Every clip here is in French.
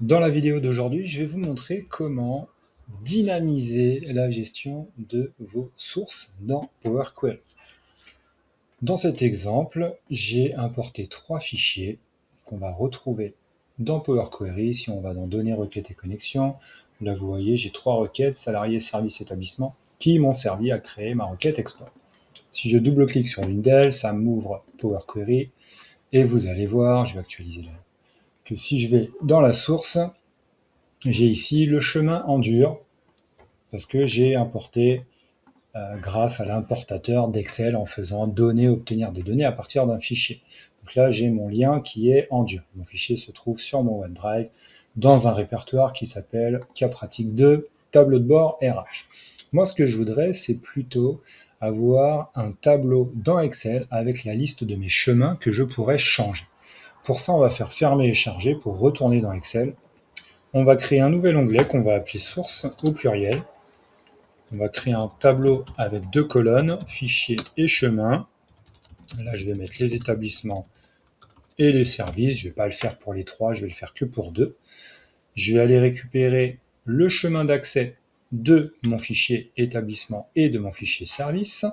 Dans la vidéo d'aujourd'hui, je vais vous montrer comment dynamiser la gestion de vos sources dans Power Query. Dans cet exemple, j'ai importé 3 fichiers qu'on va retrouver dans Power Query. Si on va dans Données, requêtes et connexions, là vous voyez, j'ai 3 requêtes, salariés, services, établissements, qui m'ont servi à créer ma requête export. Si je double-clique sur l'une d'elles, ça m'ouvre Power Query et vous allez voir, je vais actualiser là, que si je vais dans la source, j'ai ici le chemin en dur parce que j'ai importé grâce à l'importateur d'Excel en faisant donner, obtenir des données à partir d'un fichier. Donc là, j'ai mon lien qui est en dur. Mon fichier se trouve sur mon OneDrive dans un répertoire qui s'appelle Cas pratique 2, tableau de bord RH. Moi, ce que je voudrais, c'est plutôt avoir un tableau dans Excel avec la liste de mes chemins que je pourrais changer. Pour ça, on va faire fermer et charger pour retourner dans Excel. On va créer un nouvel onglet qu'on va appeler source au pluriel. On va créer un tableau avec 2 colonnes, fichiers et chemins. Là, je vais mettre les établissements et les services. Je ne vais pas le faire pour les 3, je vais le faire que pour 2. Je vais aller récupérer le chemin d'accès de mon fichier établissement et de mon fichier service.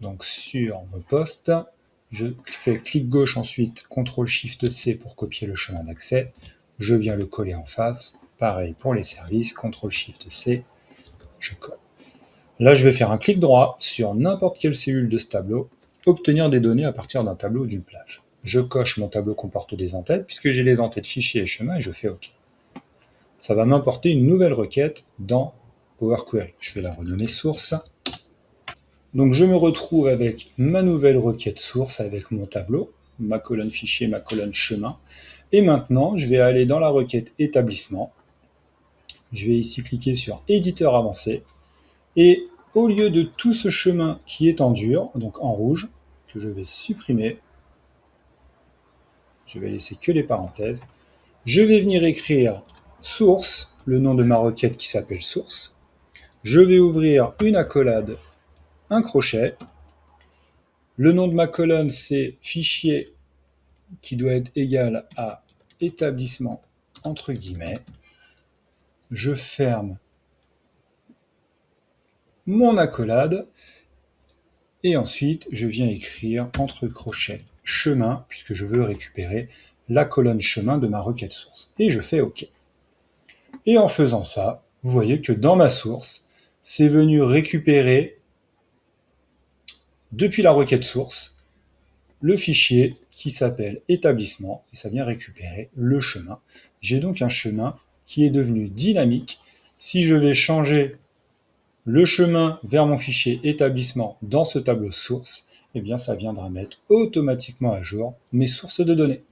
Donc sur mon poste, je fais clic gauche ensuite, CTRL-SHIFT-C pour copier le chemin d'accès. Je viens le coller en face. Pareil pour les services, CTRL-SHIFT-C, je colle. Là, je vais faire un clic droit sur n'importe quelle cellule de ce tableau, obtenir des données à partir d'un tableau ou d'une plage. Je coche mon tableau comporte des entêtes, puisque j'ai les entêtes fichiers et chemins, et je fais OK. Ça va m'importer une nouvelle requête dans Power Query. Je vais la renommer source. Donc je me retrouve avec ma nouvelle requête source avec mon tableau, ma colonne fichier, ma colonne chemin. Et maintenant, je vais aller dans la requête établissement. Je vais ici cliquer sur éditeur avancé. Et au lieu de tout ce chemin qui est en dur, donc en rouge, que je vais supprimer, je vais laisser que les parenthèses, je vais venir écrire source, le nom de ma requête qui s'appelle source. Je vais ouvrir une accolade, un crochet. Le nom de ma colonne, c'est fichier qui doit être égal à établissement entre guillemets. Je ferme mon accolade et ensuite je viens écrire entre crochets chemin puisque je veux récupérer la colonne chemin de ma requête source et je fais OK. Et en faisant ça, vous voyez que dans ma source, c'est venu récupérer depuis la requête source le fichier qui s'appelle établissement et ça vient récupérer le chemin. J'ai donc un chemin qui est devenu dynamique. Si je vais changer le chemin vers mon fichier établissement dans ce tableau source, eh bien ça viendra mettre automatiquement à jour mes sources de données.